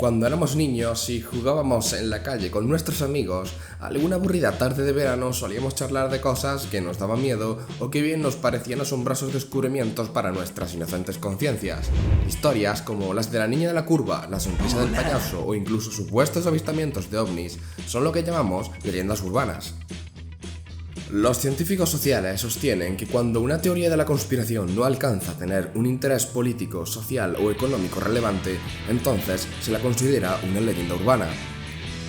Cuando éramos niños y jugábamos en la calle con nuestros amigos, alguna aburrida tarde de verano solíamos charlar de cosas que nos daban miedo o que bien nos parecían asombrosos descubrimientos para nuestras inocentes conciencias. Historias como las de la niña de la curva, la sonrisa del payaso o incluso supuestos avistamientos de ovnis son lo que llamamos leyendas urbanas. Los científicos sociales sostienen que cuando una teoría de la conspiración no alcanza a tener un interés político, social o económico relevante, entonces se la considera una leyenda urbana.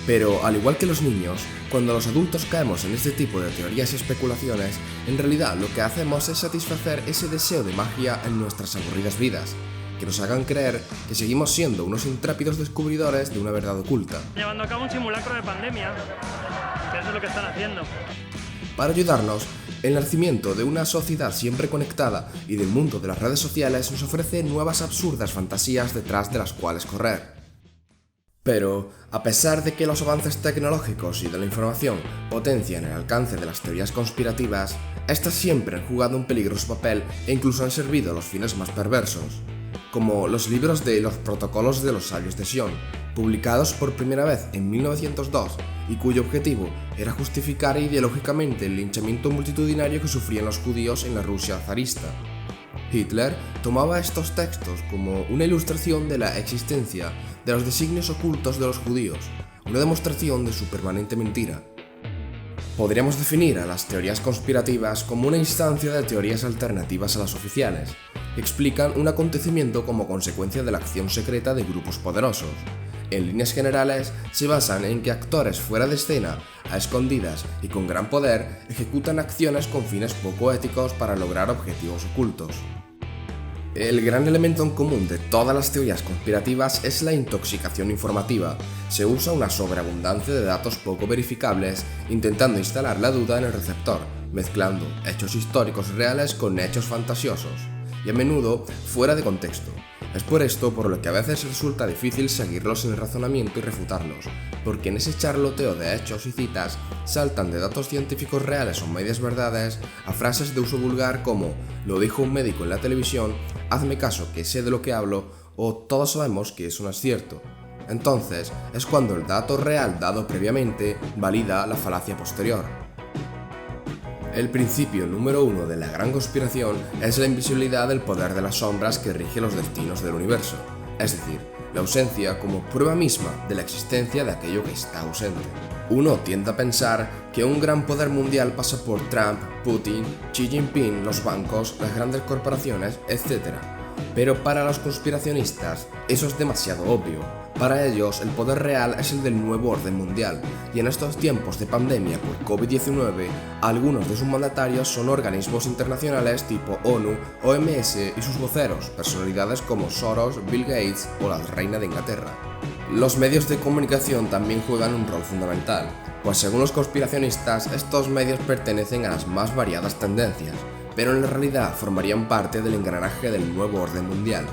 Pero, al igual que los niños, cuando los adultos caemos en este tipo de teorías y especulaciones, en realidad lo que hacemos es satisfacer ese deseo de magia en nuestras aburridas vidas, que nos hagan creer que seguimos siendo unos intrépidos descubridores de una verdad oculta. Llevando a cabo un simulacro de pandemia, que eso es lo que están haciendo. Para ayudarnos, el nacimiento de una sociedad siempre conectada y del mundo de las redes sociales nos ofrece nuevas absurdas fantasías detrás de las cuales correr. Pero, a pesar de que los avances tecnológicos y de la información potencian el alcance de las teorías conspirativas, estas siempre han jugado un peligroso papel e incluso han servido a los fines más perversos, como los libros de Los Protocolos de los Sabios de Sion, publicados por primera vez en 1902 y cuyo objetivo era justificar ideológicamente el linchamiento multitudinario que sufrían los judíos en la Rusia zarista. Hitler tomaba estos textos como una ilustración de la existencia de los designios ocultos de los judíos, una demostración de su permanente mentira. Podríamos definir a las teorías conspirativas como una instancia de teorías alternativas a las oficiales, que explican un acontecimiento como consecuencia de la acción secreta de grupos poderosos. En líneas generales, se basan en que actores fuera de escena, a escondidas y con gran poder, ejecutan acciones con fines poco éticos para lograr objetivos ocultos. El gran elemento en común de todas las teorías conspirativas es la intoxicación informativa. Se usa una sobreabundancia de datos poco verificables, intentando instalar la duda en el receptor, mezclando hechos históricos reales con hechos fantasiosos, y a menudo fuera de contexto. Es por esto por lo que a veces resulta difícil seguirlos en el razonamiento y refutarlos, porque en ese charloteo de hechos y citas saltan de datos científicos reales o medias verdades a frases de uso vulgar como «lo dijo un médico en la televisión», «hazme caso que sé de lo que hablo» o «todos sabemos que eso no es cierto». Entonces es cuando el dato real dado previamente valida la falacia posterior. El principio número uno de la gran conspiración es la invisibilidad del poder de las sombras que rige los destinos del universo, es decir, la ausencia como prueba misma de la existencia de aquello que está ausente. Uno tiende a pensar que un gran poder mundial pasa por Trump, Putin, Xi Jinping, los bancos, las grandes corporaciones, etc. Pero para los conspiracionistas eso es demasiado obvio. Para ellos el poder real es el del nuevo orden mundial, y en estos tiempos de pandemia por COVID-19, algunos de sus mandatarios son organismos internacionales tipo ONU, OMS y sus voceros, personalidades como Soros, Bill Gates o la reina de Inglaterra. Los medios de comunicación también juegan un rol fundamental, pues según los conspiracionistas estos medios pertenecen a las más variadas tendencias, pero en la realidad formarían parte del engranaje del nuevo orden mundial.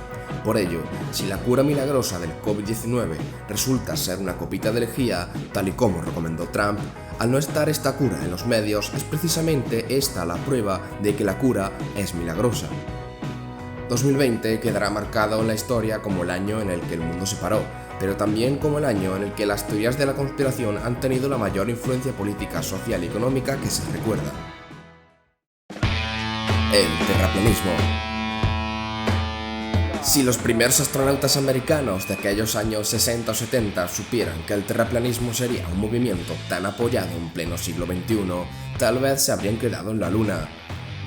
Por ello, si la cura milagrosa del COVID-19 resulta ser una copita de lejía, tal y como recomendó Trump, al no estar esta cura en los medios es precisamente esta la prueba de que la cura es milagrosa. 2020 quedará marcado en la historia como el año en el que el mundo se paró, pero también como el año en el que las teorías de la conspiración han tenido la mayor influencia política, social y económica que se recuerda. El terraplanismo. Si los primeros astronautas americanos de aquellos años 60 o 70 supieran que el terraplanismo sería un movimiento tan apoyado en pleno siglo XXI, tal vez se habrían quedado en la luna.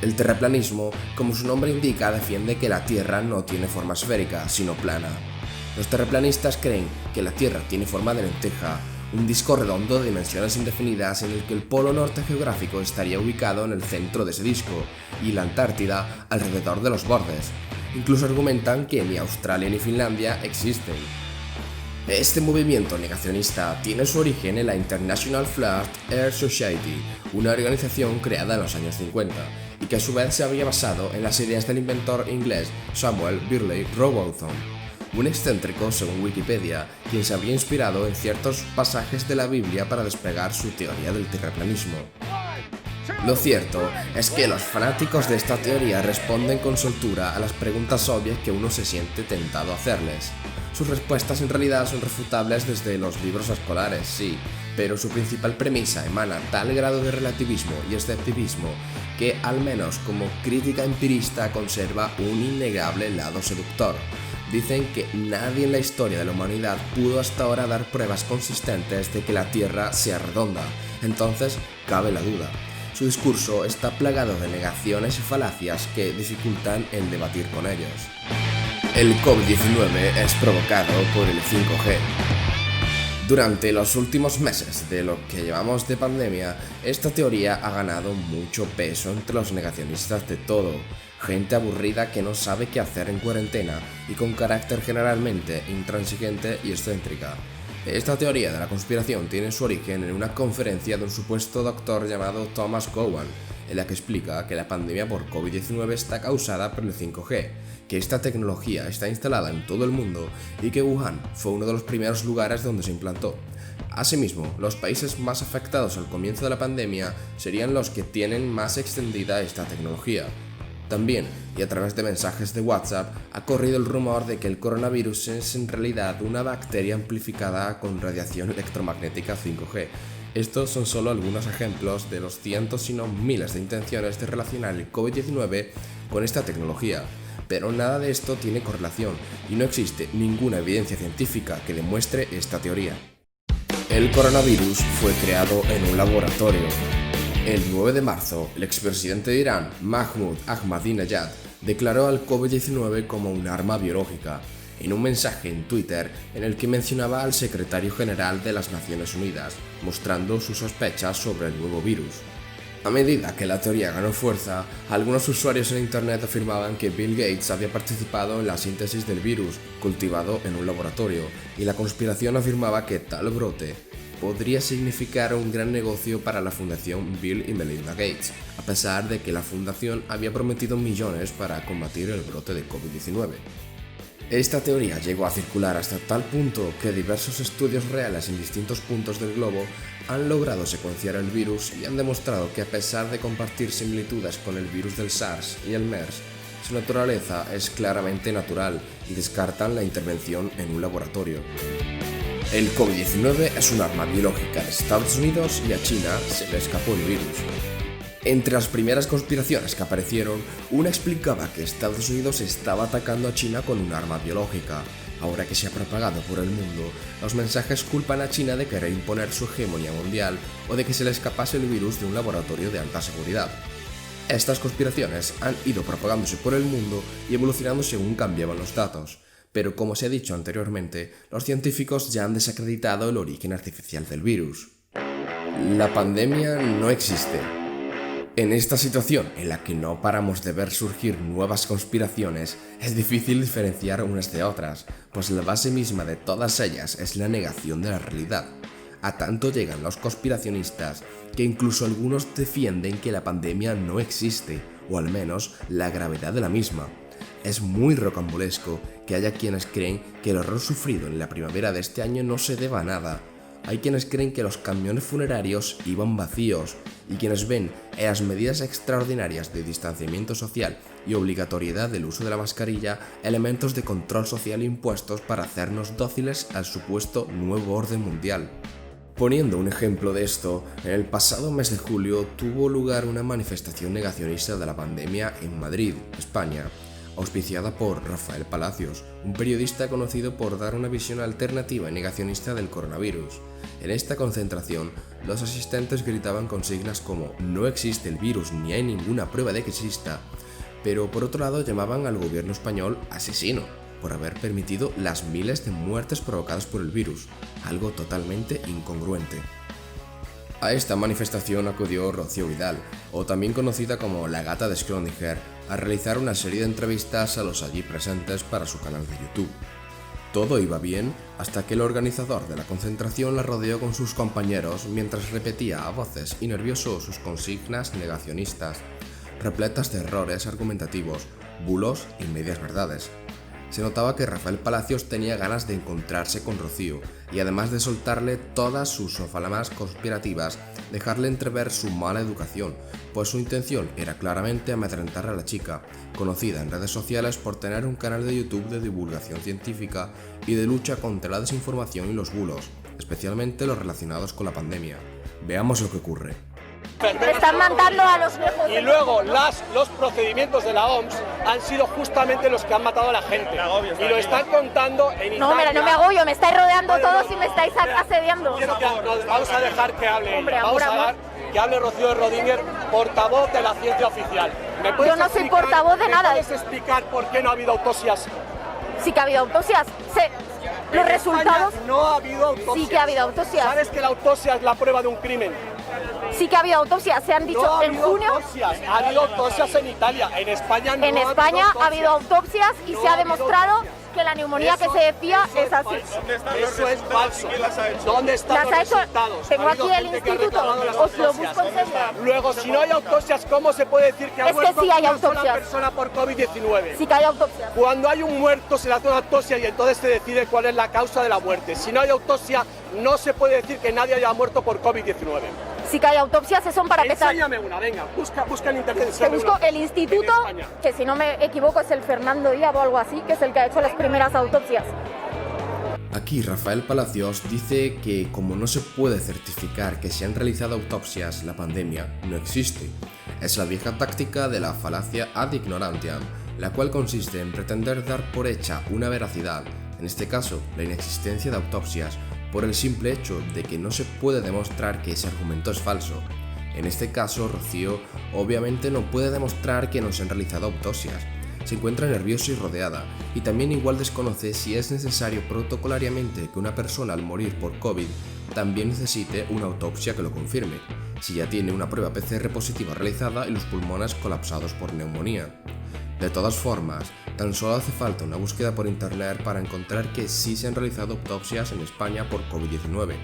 El terraplanismo, como su nombre indica, defiende que la Tierra no tiene forma esférica, sino plana. Los terraplanistas creen que la Tierra tiene forma de lenteja, un disco redondo de dimensiones indefinidas en el que el polo norte geográfico estaría ubicado en el centro de ese disco y la Antártida alrededor de los bordes. Incluso argumentan que ni Australia ni Finlandia existen. Este movimiento negacionista tiene su origen en la International Flat Earth Society, una organización creada en los años 50, y que a su vez se había basado en las ideas del inventor inglés Samuel Birley Rowbotham, un excéntrico según Wikipedia, quien se había inspirado en ciertos pasajes de la Biblia para despegar su teoría del terraplanismo. Lo cierto es que los fanáticos de esta teoría responden con soltura a las preguntas obvias que uno se siente tentado a hacerles. Sus respuestas en realidad son refutables desde los libros escolares, sí, pero su principal premisa emana tal grado de relativismo y escepticismo que, al menos como crítica empirista, conserva un innegable lado seductor. Dicen que nadie en la historia de la humanidad pudo hasta ahora dar pruebas consistentes de que la Tierra sea redonda, entonces cabe la duda. Su discurso está plagado de negaciones y falacias que dificultan el debatir con ellos. El COVID-19 es provocado por el 5G. Durante los últimos meses de lo que llevamos de pandemia, esta teoría ha ganado mucho peso entre los negacionistas de todo. Gente aburrida que no sabe qué hacer en cuarentena y con carácter generalmente intransigente y excéntrica. Esta teoría de la conspiración tiene su origen en una conferencia de un supuesto doctor llamado Thomas Cowan, en la que explica que la pandemia por COVID-19 está causada por el 5G, que esta tecnología está instalada en todo el mundo y que Wuhan fue uno de los primeros lugares donde se implantó. Asimismo, los países más afectados al comienzo de la pandemia serían los que tienen más extendida esta tecnología. También, y a través de mensajes de WhatsApp, ha corrido el rumor de que el coronavirus es en realidad una bacteria amplificada con radiación electromagnética 5G. Estos son solo algunos ejemplos de los cientos si no miles de intenciones de relacionar el COVID-19 con esta tecnología. Pero nada de esto tiene correlación y no existe ninguna evidencia científica que demuestre esta teoría. El coronavirus fue creado en un laboratorio. El 9 de marzo, el expresidente de Irán, Mahmoud Ahmadinejad, declaró al COVID-19 como un arma biológica, en un mensaje en Twitter en el que mencionaba al secretario general de las Naciones Unidas, mostrando sus sospechas sobre el nuevo virus. A medida que la teoría ganó fuerza, algunos usuarios en Internet afirmaban que Bill Gates había participado en la síntesis del virus, cultivado en un laboratorio, y la conspiración afirmaba que tal brote podría significar un gran negocio para la fundación Bill y Melinda Gates, a pesar de que la fundación había prometido millones para combatir el brote de COVID-19. Esta teoría llegó a circular hasta tal punto que diversos estudios reales en distintos puntos del globo han logrado secuenciar el virus y han demostrado que, a pesar de compartir similitudes con el virus del SARS y el MERS, su naturaleza es claramente natural y descartan la intervención en un laboratorio. El COVID-19 es un arma biológica de Estados Unidos y a China se le escapó el virus. Entre las primeras conspiraciones que aparecieron, una explicaba que Estados Unidos estaba atacando a China con un arma biológica. Ahora que se ha propagado por el mundo, los mensajes culpan a China de querer imponer su hegemonía mundial o de que se le escapase el virus de un laboratorio de alta seguridad. Estas conspiraciones han ido propagándose por el mundo y evolucionando según cambiaban los datos. Pero como se ha dicho anteriormente, los científicos ya han desacreditado el origen artificial del virus. La pandemia no existe. En esta situación, en la que no paramos de ver surgir nuevas conspiraciones, es difícil diferenciar unas de otras, pues la base misma de todas ellas es la negación de la realidad. A tanto llegan los conspiracionistas que incluso algunos defienden que la pandemia no existe, o al menos la gravedad de la misma. Es muy rocambolesco que haya quienes creen que el horror sufrido en la primavera de este año no se deba a nada. Hay quienes creen que los camiones funerarios iban vacíos y quienes ven en las medidas extraordinarias de distanciamiento social y obligatoriedad del uso de la mascarilla elementos de control social impuestos para hacernos dóciles al supuesto nuevo orden mundial. Poniendo un ejemplo de esto, en el pasado mes de julio tuvo lugar una manifestación negacionista de la pandemia en Madrid, España, auspiciada por Rafael Palacios, un periodista conocido por dar una visión alternativa y negacionista del coronavirus. En esta concentración, los asistentes gritaban consignas como «No existe el virus ni hay ninguna prueba de que exista», pero por otro lado llamaban al gobierno español asesino por haber permitido las miles de muertes provocadas por el virus, algo totalmente incongruente. A esta manifestación acudió Rocío Vidal, o también conocida como la Gata de Schrödinger, a realizar una serie de entrevistas a los allí presentes para su canal de YouTube. Todo iba bien hasta que el organizador de la concentración la rodeó con sus compañeros mientras repetía a voces y nervioso sus consignas negacionistas, repletas de errores argumentativos, bulos y medias verdades. Se notaba que Rafael Palacios tenía ganas de encontrarse con Rocío y además de soltarle todas sus sofalamas conspirativas, dejarle entrever su mala educación, pues su intención era claramente amedrentar a la chica, conocida en redes sociales por tener un canal de YouTube de divulgación científica y de lucha contra la desinformación y los bulos, especialmente los relacionados con la pandemia. Veamos lo que ocurre. Están matando a los viejos. Y luego los procedimientos de la OMS han sido justamente los que han matado a la gente. Y lo están contando en Italia. No, mira, no me agobio, me estáis rodeando todos y me estáis asediando. Vamos a dejar que hable Hombre, ella. Vamos a dejar que hable Rocío de Rodinger, portavoz de la ciencia oficial. Yo no soy portavoz de nada. ¿Me puedes explicar por qué no ha habido autopsias? Sí que ha habido autopsias. Los En resultados... España no ha habido autopsias. Sí que ha habido autopsias. ¿Sabes que la autopsia es la prueba de un crimen? Sí que ha habido autopsias. Se han dicho No ha en habido junio... autopsias. Ha habido autopsias en Italia. En España no En España ha habido autopsias y No se ha ha habido demostrado autopsias. que la neumonía que Eso- se decía eso es así. falso. Eso es falso. ¿Dónde están Las los ha hecho... resultados? Tengo Ha aquí habido el gente que ha instituto. reclamado las Os lo autopsias. busco enseguida. Luego, si no hay autopsias, ¿cómo se puede decir que ha Es que muerto sí hay una sola autopsias. persona por COVID-19? Sí que hay autopsias. Cuando hay un muerto se le hace una autopsia y entonces se decide cuál es la causa de la muerte. Si no hay autopsia, no se puede decir que nadie haya muerto por COVID-19. Sí que hay autopsias, que son para empezar. Enséñame una, venga, busca en internet. Te enséñame busco una. el instituto, En España. que si no me equivoco es el Fernando Díaz o algo así, que es el que ha hecho las primeras autopsias. Aquí Rafael Palacios dice que como no se puede certificar que se han realizado autopsias, la pandemia no existe. Es la vieja táctica de la falacia ad ignorantiam, la cual consiste en pretender dar por hecha una veracidad, en este caso la inexistencia de autopsias, por el simple hecho de que no se puede demostrar que ese argumento es falso. En este caso, Rocío obviamente no puede demostrar que no se han realizado autopsias. Se encuentra nerviosa y rodeada, y también igual desconoce si es necesario protocolariamente que una persona al morir por COVID también necesite una autopsia que lo confirme, si ya tiene una prueba PCR positiva realizada y los pulmones colapsados por neumonía. De todas formas, tan solo hace falta una búsqueda por internet para encontrar que sí se han realizado autopsias en España por COVID-19.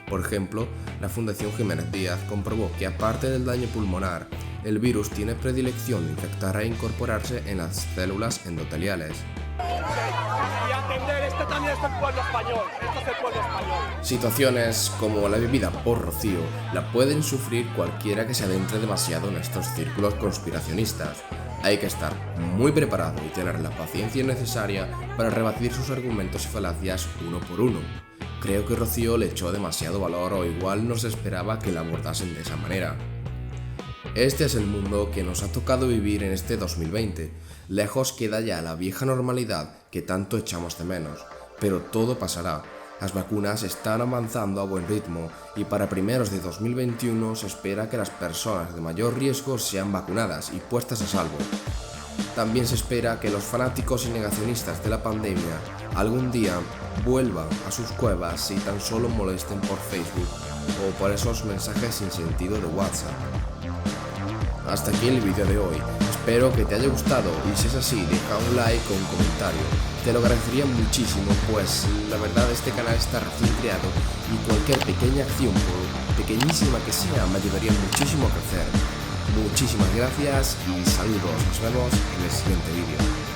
Por ejemplo, la Fundación Jiménez Díaz comprobó que aparte del daño pulmonar, el virus tiene predilección de infectar e incorporarse en las células endoteliales. Y atender, este también es el pueblo español. Esto es el pueblo español. Situaciones como la vivida por Rocío la pueden sufrir cualquiera que se adentre demasiado en estos círculos conspiracionistas. Hay que estar muy preparado y tener la paciencia necesaria para rebatir sus argumentos y falacias uno por uno. Creo que Rocío le echó demasiado valor o igual no se esperaba que la abordasen de esa manera. Este es el mundo que nos ha tocado vivir en este 2020. Lejos queda ya la vieja normalidad que tanto echamos de menos, pero todo pasará. Las vacunas están avanzando a buen ritmo y para primeros de 2021 se espera que las personas de mayor riesgo sean vacunadas y puestas a salvo. También se espera que los fanáticos y negacionistas de la pandemia algún día vuelvan a sus cuevas y tan solo molesten por Facebook o por esos mensajes sin sentido de WhatsApp. Hasta aquí el vídeo de hoy, espero que te haya gustado y si es así deja un like o un comentario, te lo agradecería muchísimo pues la verdad este canal está recién creado y cualquier pequeña acción por pequeñísima que sea me ayudaría muchísimo a crecer. Muchísimas gracias y saludos, nos vemos en el siguiente vídeo.